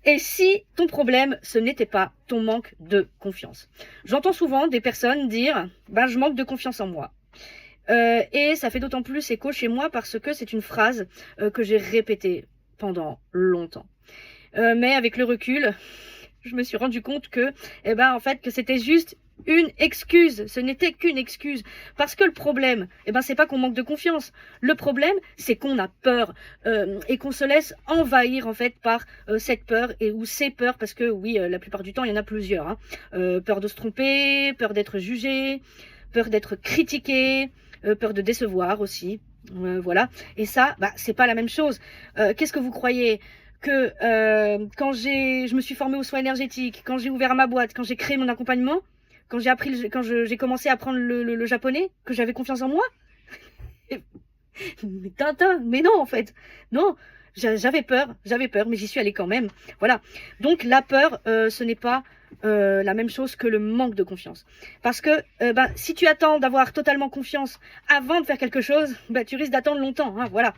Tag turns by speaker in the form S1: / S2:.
S1: Et si ton problème, ce n'était pas ton manque de confiance. J'entends souvent des personnes dire « ben, je manque de confiance en moi ». Et ça fait d'autant plus écho chez moi parce que c'est une phrase que j'ai répétée pendant longtemps. Mais avec le recul, je me suis rendu compte que, en fait, que c'était juste une excuse. Ce n'était qu'une excuse. Parce que le problème, c'est pas qu'on manque de confiance. Le problème, c'est qu'on a peur et qu'on se laisse envahir en fait par cette peur ou ces peurs, parce que oui, la plupart du temps, il y en a plusieurs. Hein. Peur de se tromper, peur d'être jugé, peur d'être critiqué, peur de décevoir aussi. Voilà. Et ça, c'est pas la même chose. Qu'est-ce que vous croyez que quand je me suis formée aux soins énergétiques, quand j'ai ouvert ma boîte, quand j'ai créé mon accompagnement, quand j'ai commencé à apprendre le japonais, que j'avais confiance en moi? Mais Tintin, mais non en fait, non, j'avais peur, mais j'y suis allée quand même. Voilà. Donc la peur, ce n'est pas la même chose que le manque de confiance. Parce que si tu attends d'avoir totalement confiance avant de faire quelque chose, tu risques d'attendre longtemps. Hein, voilà.